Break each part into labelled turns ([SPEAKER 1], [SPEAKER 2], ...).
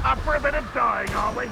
[SPEAKER 1] Up for a bit of dying, are we?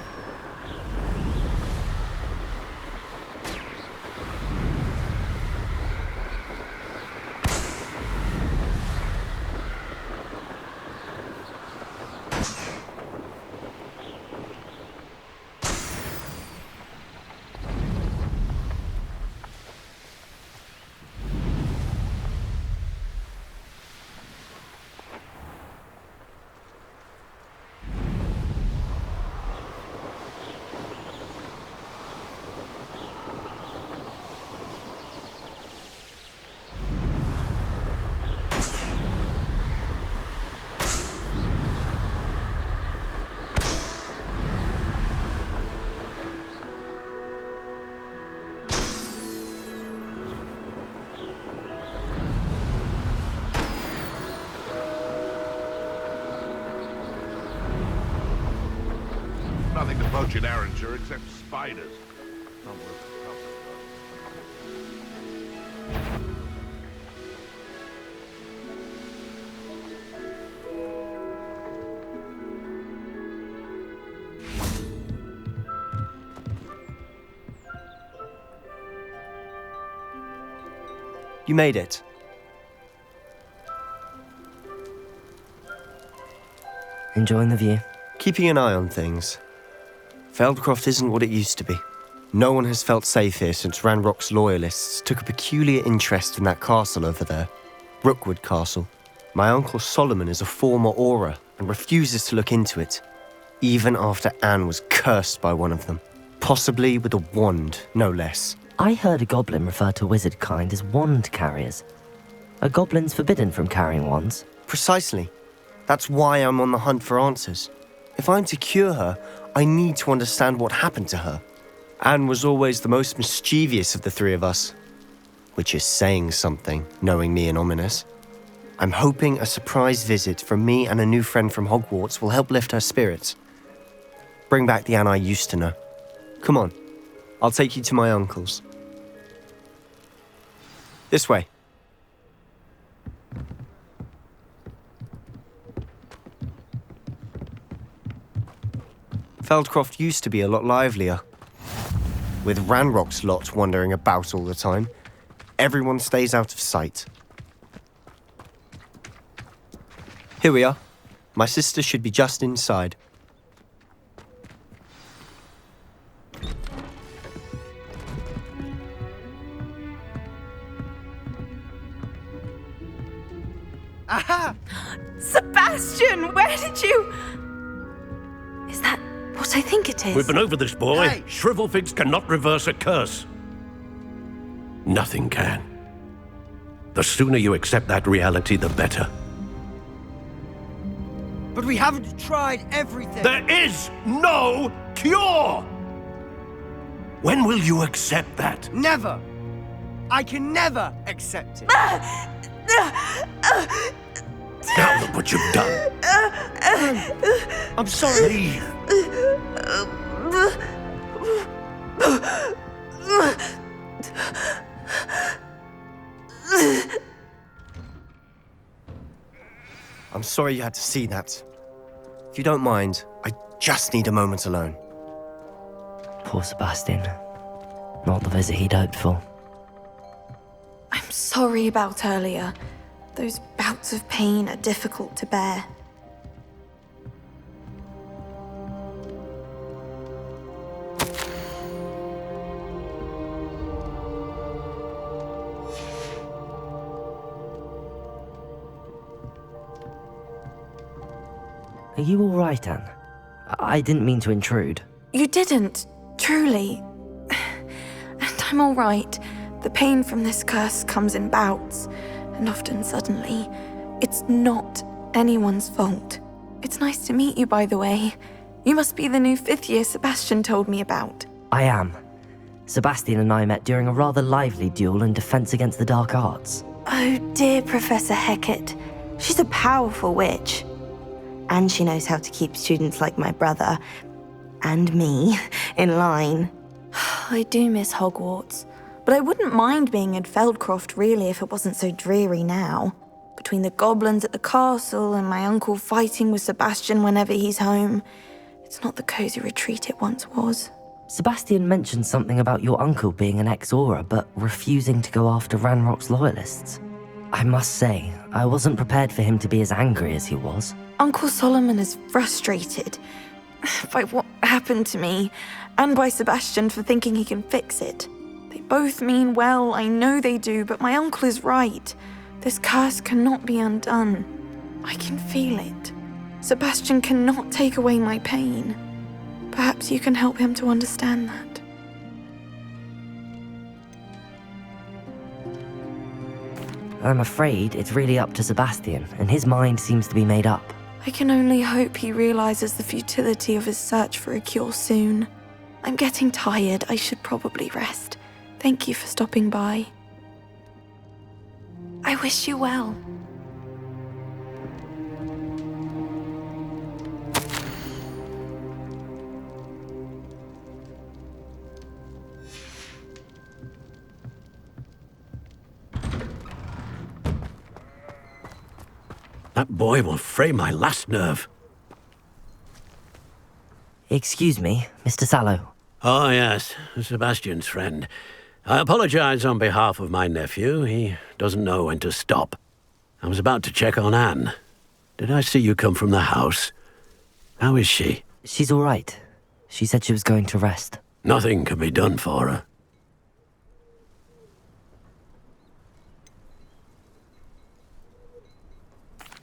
[SPEAKER 1] Nothing to poach in Arranger except spiders.
[SPEAKER 2] You made it. Enjoying the view?
[SPEAKER 3] Keeping an eye on things. Feldcroft isn't what it used to be. No one has felt safe here since Ranrock's loyalists took a peculiar interest in that castle over there. Rookwood Castle. My uncle Solomon is a former Auror and refuses to look into it, even after Anne was cursed by one of them. Possibly with a wand, no less.
[SPEAKER 2] I heard a goblin refer to wizard kind as wand carriers. Are goblins forbidden from carrying wands?
[SPEAKER 3] Precisely. That's why I'm on the hunt for answers. If I'm to cure her, I need to understand what happened to her. Anne was always the most mischievous of the three of us. Which is saying something, knowing me and Ominous. I'm hoping a surprise visit from me and a new friend from Hogwarts will help lift her spirits. Bring back the Anne I used to know. Come on, I'll take you to my uncle's. This way. Feldcroft used to be a lot livelier. With Ranrock's lot wandering about all the time, everyone stays out of sight. Here we are. My sister should be just inside.
[SPEAKER 4] Aha! Sebastian, where did you... Is that what I think it is?
[SPEAKER 5] We've been over this, boy.
[SPEAKER 4] Hey!
[SPEAKER 5] Shrivelfigs cannot reverse a curse. Nothing can. The sooner you accept that reality, the better.
[SPEAKER 6] But we haven't tried everything.
[SPEAKER 5] There is no cure! When will you accept that?
[SPEAKER 6] Never. I can never accept it.
[SPEAKER 5] Now look what you've done.
[SPEAKER 6] I'm sorry.
[SPEAKER 5] Leave.
[SPEAKER 3] I'm sorry you had to see that. If you don't mind, I just need a moment alone.
[SPEAKER 2] Poor Sebastian. Not the visit he'd hoped for.
[SPEAKER 4] I'm sorry about earlier. Those bouts of pain are difficult to bear.
[SPEAKER 2] Are you all right, Anne? I didn't mean to intrude.
[SPEAKER 4] You didn't, truly. And I'm all right. The pain from this curse comes in bouts, and often suddenly. It's not anyone's fault. It's nice to meet you, by the way. You must be the new 5th year Sebastian told me about.
[SPEAKER 2] I am. Sebastian and I met during a rather lively duel in Defense Against the Dark Arts.
[SPEAKER 7] Oh dear, Professor Hecat. She's a powerful witch. And she knows how to keep students like my brother, and me, in line.
[SPEAKER 4] I do miss Hogwarts, but I wouldn't mind being in Feldcroft really if it wasn't so dreary now. Between the goblins at the castle and my uncle fighting with Sebastian whenever he's home, it's not the cozy retreat it once was.
[SPEAKER 2] Sebastian mentioned something about your uncle being an ex-Auror, but refusing to go after Ranrock's loyalists. I must say, I wasn't prepared for him to be as angry as he was.
[SPEAKER 4] Uncle Solomon is frustrated by what happened to me, and by Sebastian for thinking he can fix it. They both mean well, I know they do, but my uncle is right. This curse cannot be undone. I can feel it. Sebastian cannot take away my pain. Perhaps you can help him to understand that.
[SPEAKER 2] I'm afraid it's really up to Sebastian, and his mind seems to be made up.
[SPEAKER 4] I can only hope he realizes the futility of his search for a cure soon. I'm getting tired. I should probably rest. Thank you for stopping by. I wish you well.
[SPEAKER 5] That boy will fray my last nerve.
[SPEAKER 2] Excuse me, Mr. Sallow.
[SPEAKER 5] Oh, yes, Sebastian's friend. I apologize on behalf of my nephew. He doesn't know when to stop. I was about to check on Anne. Did I see you come from the house? How is she?
[SPEAKER 2] She's all right. She said she was going to rest.
[SPEAKER 5] Nothing can be done for her.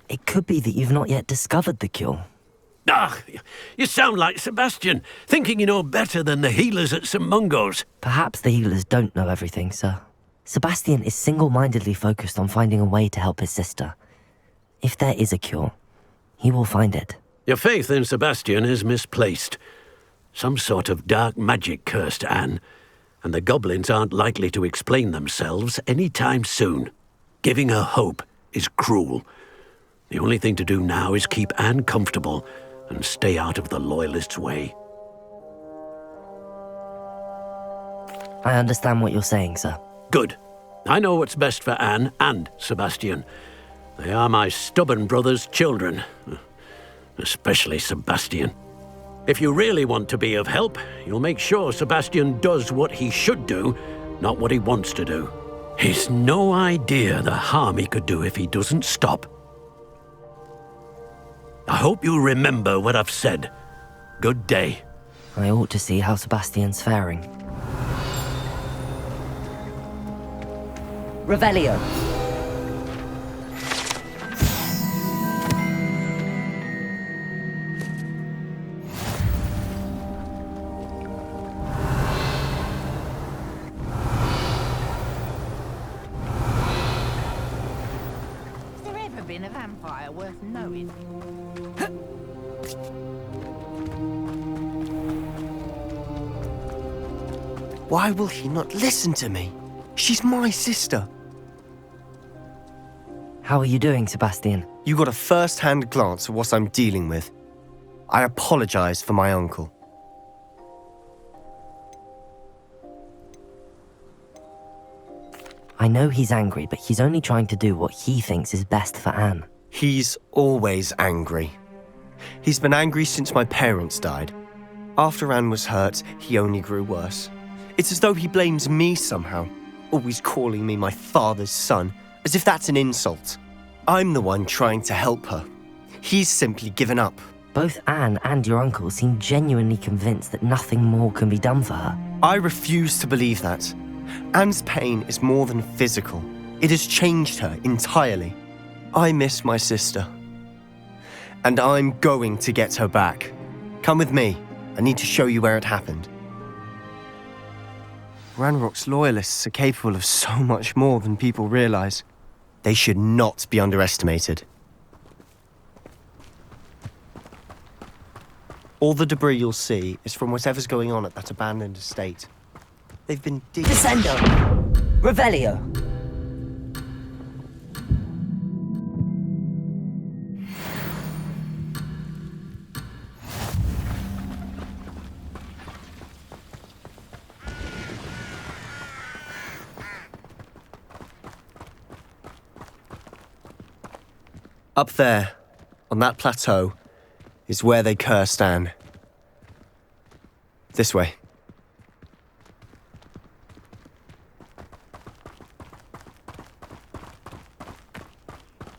[SPEAKER 2] It could be that you've not yet discovered the cure.
[SPEAKER 5] Ah, you sound like Sebastian, thinking you know better than the healers at St. Mungo's.
[SPEAKER 2] Perhaps the healers don't know everything, sir. Sebastian is single-mindedly focused on finding a way to help his sister. If there is a cure, he will find it.
[SPEAKER 5] Your faith in Sebastian is misplaced. Some sort of dark magic cursed Anne, and the goblins aren't likely to explain themselves any time soon. Giving her hope is cruel. The only thing to do now is keep Anne comfortable and stay out of the Loyalists' way.
[SPEAKER 2] I understand what you're saying, sir.
[SPEAKER 5] Good. I know what's best for Anne and Sebastian. They are my stubborn brother's children. Especially Sebastian. If you really want to be of help, you'll make sure Sebastian does what he should do, not what he wants to do. He's no idea the harm he could do if he doesn't stop. I hope you'll remember what I've said. Good day.
[SPEAKER 2] I ought to see how Sebastian's faring. Revelio.
[SPEAKER 8] Has there ever been a vampire worth knowing?
[SPEAKER 3] Why will he not listen to me? She's my sister.
[SPEAKER 2] How are you doing, Sebastian?
[SPEAKER 3] You got a first-hand glance at what I'm dealing with. I apologize for my uncle.
[SPEAKER 2] I know he's angry, but he's only trying to do what he thinks is best for Anne.
[SPEAKER 3] He's always angry. He's been angry since my parents died. After Anne was hurt, he only grew worse. It's as though he blames me somehow, always calling me my father's son, as if that's an insult. I'm the one trying to help her. He's simply given up.
[SPEAKER 2] Both Anne and your uncle seem genuinely convinced that nothing more can be done for her.
[SPEAKER 3] I refuse to believe that. Anne's pain is more than physical. It has changed her entirely. I miss my sister. And I'm going to get her back. Come with me. I need to show you where it happened. Ranrock's loyalists are capable of so much more than people realize. They should not be underestimated. All the debris you'll see is from whatever's going on at that abandoned estate. They've been digging...
[SPEAKER 2] Descendo! Revelio!
[SPEAKER 3] Up there, on that plateau, is where they cursed Anne. This way.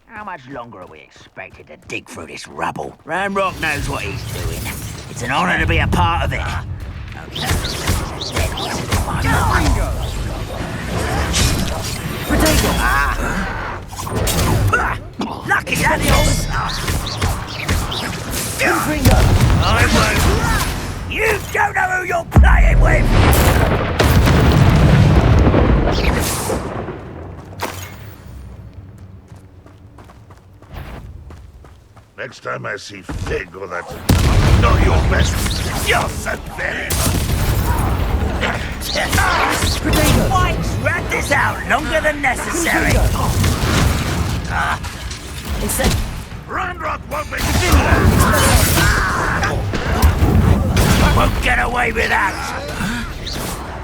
[SPEAKER 8] How much longer are we expected to dig through this rubble? Ranrock knows what he's doing. It's an honor to be a part of it. Lucky that I won't. You don't know who you're playing with.
[SPEAKER 1] Next time I see Fig or that... Know your best. You're so very...
[SPEAKER 8] Why drag this out longer than necessary?
[SPEAKER 1] Ranrock won't be...
[SPEAKER 8] Won't get away with that.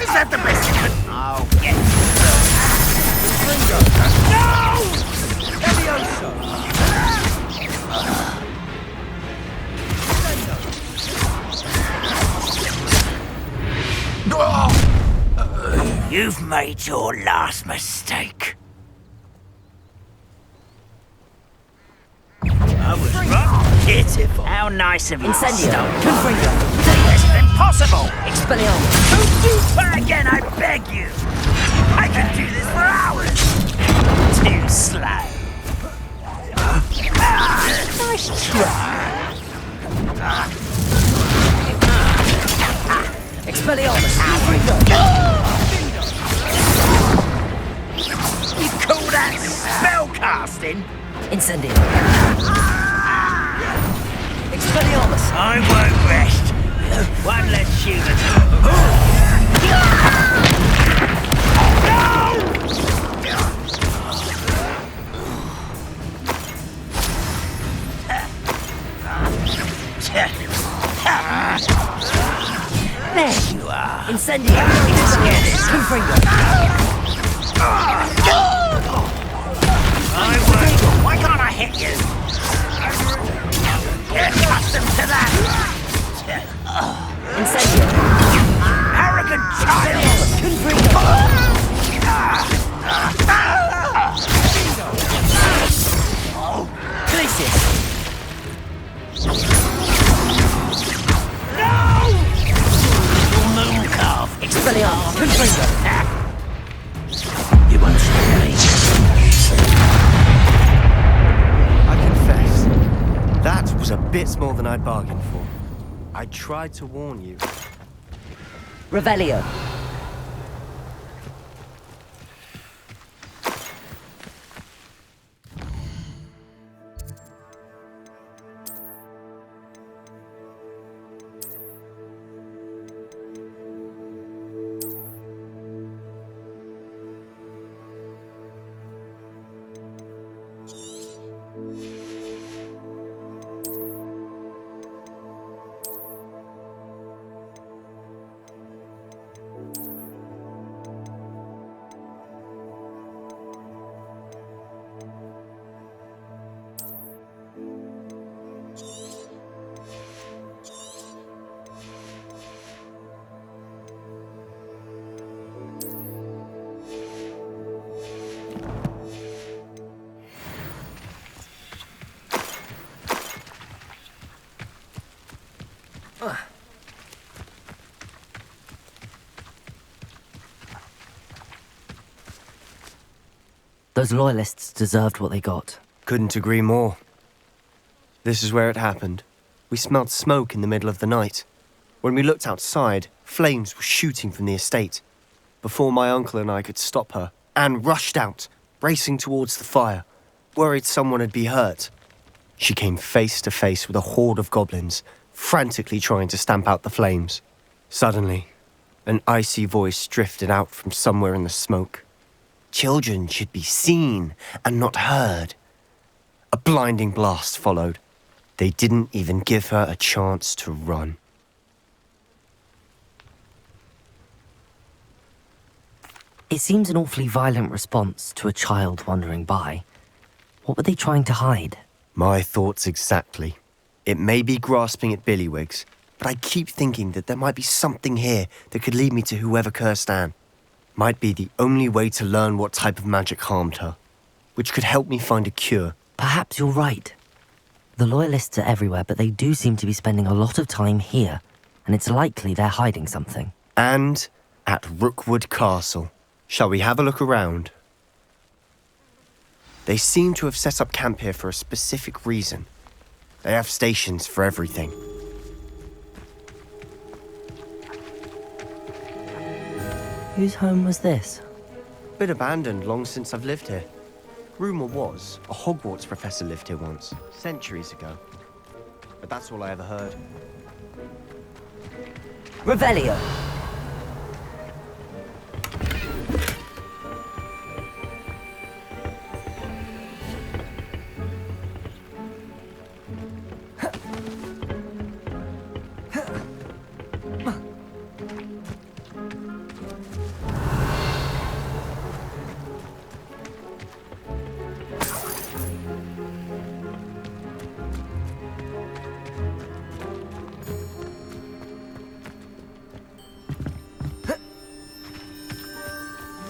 [SPEAKER 1] Is that the best you can...
[SPEAKER 8] I'll get You've made your last mistake. I was wrong. pitiful. How nice of you.
[SPEAKER 2] Incendio.
[SPEAKER 8] Confringo. This is impossible.
[SPEAKER 2] Expelliarmus.
[SPEAKER 8] Don't do that again, I beg you. I can do this for hours. Too slow. Nice try.
[SPEAKER 2] Expelliarmus.
[SPEAKER 8] You call that spell casting?
[SPEAKER 2] Incendio. Expelliarmus.
[SPEAKER 8] I won't rest. One less human. There you are.
[SPEAKER 2] Incendio. Confringo.
[SPEAKER 8] I won't. Why can't I hit you? Get accustomed to that.
[SPEAKER 2] Incendio.
[SPEAKER 8] Arrogant child.
[SPEAKER 2] Confringo. Glacius.
[SPEAKER 8] Moon calf.
[SPEAKER 2] Expelliarmus. Confringo.
[SPEAKER 8] You won't stop me.
[SPEAKER 3] I confess, that was a bit more than I'd bargained for. I tried to warn you.
[SPEAKER 2] Revelio. Those loyalists deserved what they got.
[SPEAKER 3] Couldn't agree more. This is where it happened. We smelled smoke in the middle of the night. When we looked outside, flames were shooting from the estate. Before my uncle and I could stop her, Anne rushed out, racing towards the fire, worried someone had been hurt. She came face to face with a horde of goblins, frantically trying to stamp out the flames. Suddenly, an icy voice drifted out from somewhere in the smoke. Children should be seen and not heard. A blinding blast followed. They didn't even give her a chance to run.
[SPEAKER 2] It seems an awfully violent response to a child wandering by. What were they trying to hide?
[SPEAKER 3] My thoughts exactly. It may be grasping at Billywigs, but I keep thinking that there might be something here that could lead me to whoever cursed Anne. Might be the only way to learn what type of magic harmed her, which could help me find a cure.
[SPEAKER 2] Perhaps you're right. The loyalists are everywhere, but they do seem to be spending a lot of time here, and it's likely they're hiding something.
[SPEAKER 3] And at Rookwood Castle. Shall we have a look around? They seem to have set up camp here for a specific reason. They have stations for everything.
[SPEAKER 2] Whose home was this?
[SPEAKER 3] Been abandoned long since I've lived here. Rumour was a Hogwarts professor lived here once, centuries ago. But that's all I ever heard.
[SPEAKER 2] Revelio!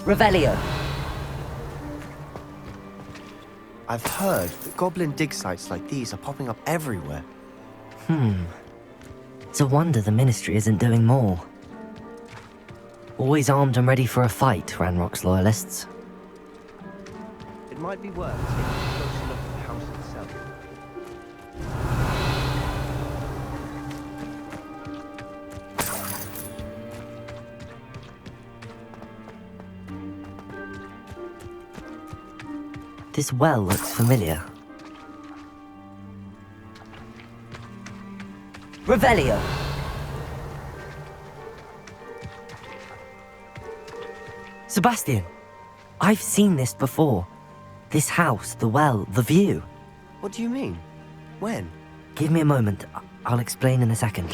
[SPEAKER 2] Revelio.
[SPEAKER 3] I've heard that goblin dig sites like these are popping up everywhere.
[SPEAKER 2] It's a wonder the Ministry isn't doing more. Always armed and ready for a fight, Ranrock's loyalists.
[SPEAKER 3] It might be worth taking a closer look at the house itself.
[SPEAKER 2] This well looks familiar. Revelio! Sebastian, I've seen this before. This house, the well, the view.
[SPEAKER 3] What do you mean? When?
[SPEAKER 2] Give me a moment. I'll explain in a second.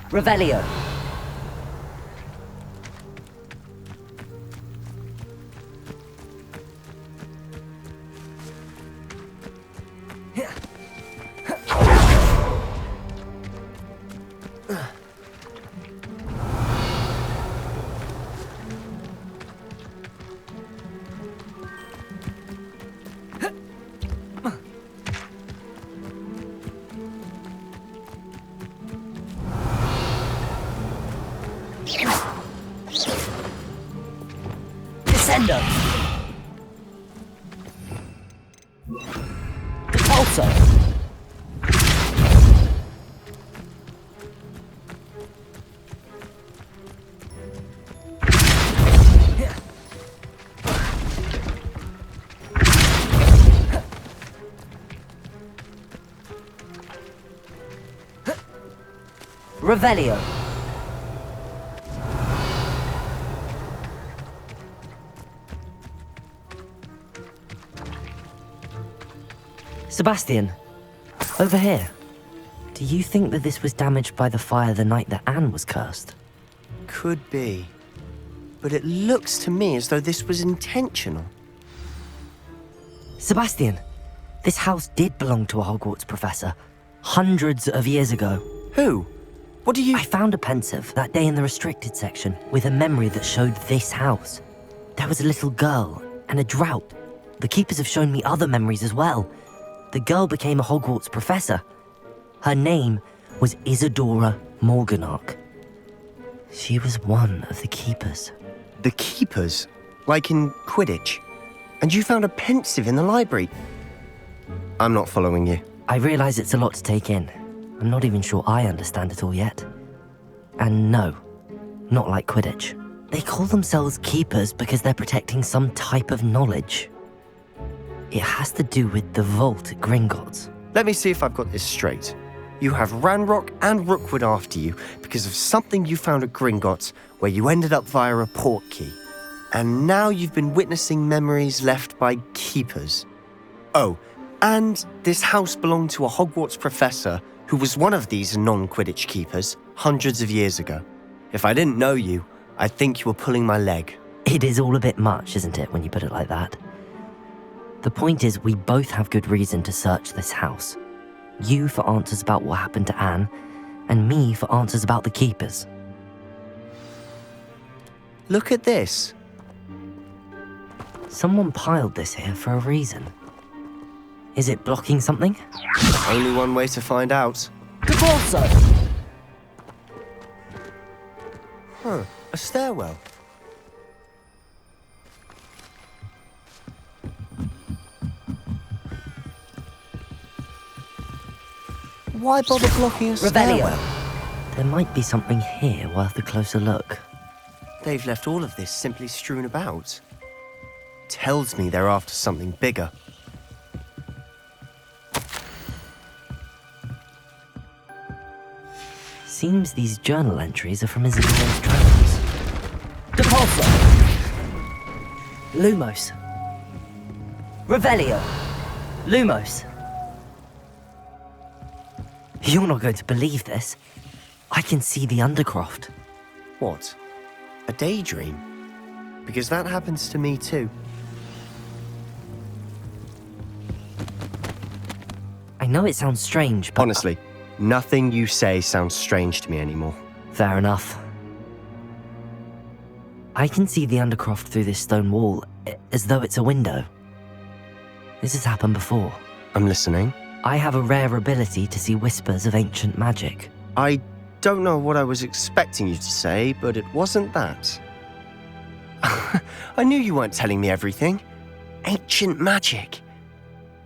[SPEAKER 2] Revelio! Descendo! Repulso! Revelio! Sebastian, over here. Do you think that this was damaged by the fire the night that Anne was cursed?
[SPEAKER 3] Could be. But it looks to me as though this was intentional.
[SPEAKER 2] Sebastian, this house did belong to a Hogwarts professor, hundreds of years ago.
[SPEAKER 3] Who? What do you...
[SPEAKER 2] I found a pensive that day in the restricted section with a memory that showed this house. There was a little girl and a drought. The keepers have shown me other memories as well. The girl became a Hogwarts professor. Her name was Isadora Morganach. She was one of the keepers.
[SPEAKER 3] The keepers? Like in Quidditch? And you found a pensive in the library? I'm not following you.
[SPEAKER 2] I realize it's a lot to take in. I'm not even sure I understand it all yet. And no, not like Quidditch. They call themselves keepers because they're protecting some type of knowledge. It has to do with the vault at Gringotts.
[SPEAKER 3] Let me see if I've got this straight. You have Ranrock and Rookwood after you because of something you found at Gringotts where you ended up via a port key. And now you've been witnessing memories left by keepers. Oh, and this house belonged to a Hogwarts professor who was one of these non-Quidditch keepers hundreds of years ago. If I didn't know you, I'd think you were pulling my leg.
[SPEAKER 2] It is all a bit much, isn't it, when you put it like that? The point is, we both have good reason to search this house. You for answers about what happened to Anne, and me for answers about the keepers.
[SPEAKER 3] Look at this.
[SPEAKER 2] Someone piled this here for a reason. Is it blocking something?
[SPEAKER 3] Only one way to find out.
[SPEAKER 2] Repulso!
[SPEAKER 3] Huh, a stairwell. Why bother blocking a stairwell?
[SPEAKER 2] There might be something here worth a closer look.
[SPEAKER 3] They've left all of this simply strewn about. Tells me they're after something bigger.
[SPEAKER 2] Seems these journal entries are from Isadora's travels. Depulso! Lumos. Revelio. Lumos. You're not going to believe this. I can see the Undercroft.
[SPEAKER 3] What? A daydream? Because that happens to me too.
[SPEAKER 2] I know it sounds strange, but...
[SPEAKER 3] Honestly, nothing you say sounds strange to me anymore.
[SPEAKER 2] Fair enough. I can see the Undercroft through this stone wall, as though it's a window. This has happened before.
[SPEAKER 3] I'm listening.
[SPEAKER 2] I have a rare ability to see whispers of ancient magic.
[SPEAKER 3] I don't know what I was expecting you to say, but it wasn't that. I knew you weren't telling me everything. Ancient magic.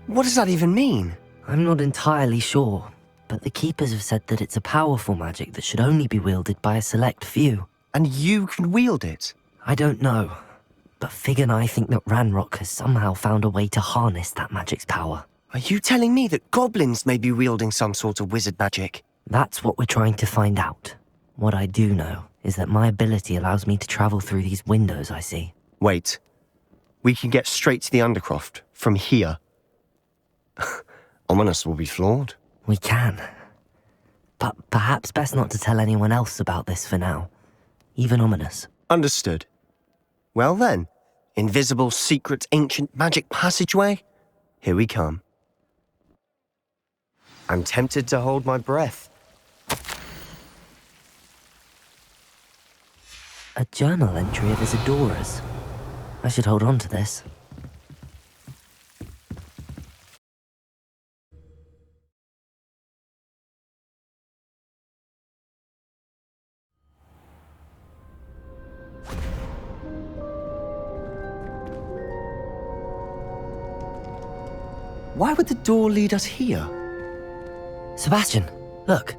[SPEAKER 3] What does that even mean?
[SPEAKER 2] I'm not entirely sure, but the Keepers have said that it's a powerful magic that should only be wielded by a select few.
[SPEAKER 3] And you can wield it?
[SPEAKER 2] I don't know, but Fig and I think that Ranrock has somehow found a way to harness that magic's power.
[SPEAKER 3] Are you telling me that goblins may be wielding some sort of wizard magic?
[SPEAKER 2] That's what we're trying to find out. What I do know is that my ability allows me to travel through these windows I see.
[SPEAKER 3] Wait. We can get straight to the Undercroft from here. Ominous will be floored.
[SPEAKER 2] We can. But perhaps best not to tell anyone else about this for now. Even Ominous.
[SPEAKER 3] Understood. Well then, invisible, secret, ancient magic passageway? Here we come. I'm tempted to hold my breath.
[SPEAKER 2] A journal entry of Isadora's. I should hold on to this.
[SPEAKER 3] Why would the door lead us here?
[SPEAKER 2] Sebastian, look.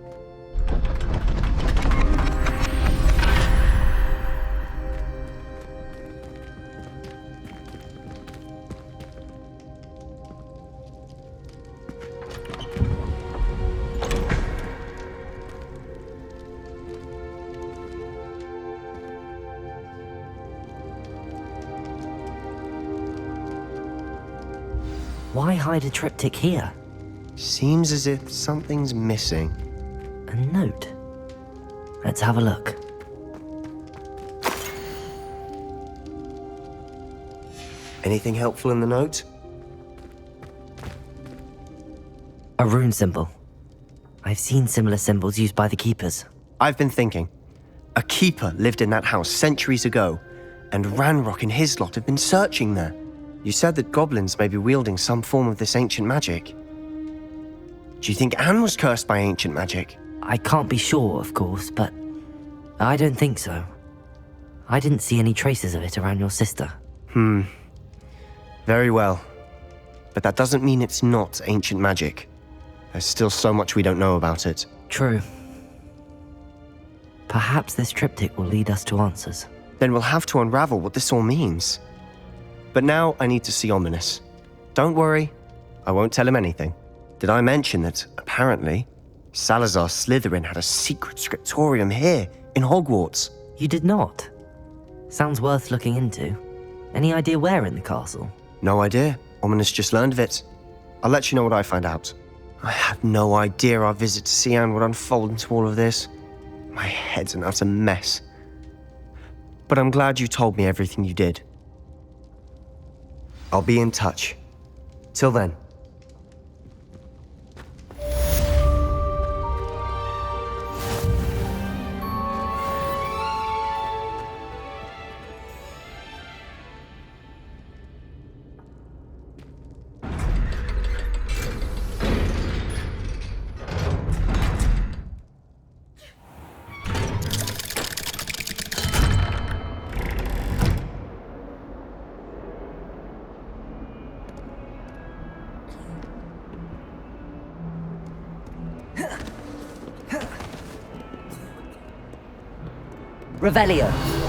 [SPEAKER 2] Why hide a triptych here?
[SPEAKER 3] Seems as if something's missing.
[SPEAKER 2] A note. Let's have a look.
[SPEAKER 3] Anything helpful in the note?
[SPEAKER 2] A rune symbol. I've seen similar symbols used by the Keepers.
[SPEAKER 3] I've been thinking. A keeper lived in that house centuries ago, and Ranrock and his lot have been searching there. You said that goblins may be wielding some form of this ancient magic. Do you think Anne was cursed by ancient magic?
[SPEAKER 2] I can't be sure, of course, but I don't think so. I didn't see any traces of it around your sister.
[SPEAKER 3] Very well. But that doesn't mean it's not ancient magic. There's still so much we don't know about it.
[SPEAKER 2] True. Perhaps this triptych will lead us to answers.
[SPEAKER 3] Then we'll have to unravel what this all means. But now I need to see Ominous. Don't worry, I won't tell him anything. Did I mention that, apparently, Salazar Slytherin had a secret scriptorium here, in Hogwarts?
[SPEAKER 2] You did not? Sounds worth looking into. Any idea where in the castle?
[SPEAKER 3] No idea. Ominous just learned of it. I'll let you know what I find out. I had no idea our visit to Cian would unfold into all of this. My head's an utter mess. But I'm glad you told me everything you did. I'll be in touch. Till then.
[SPEAKER 2] Revelio.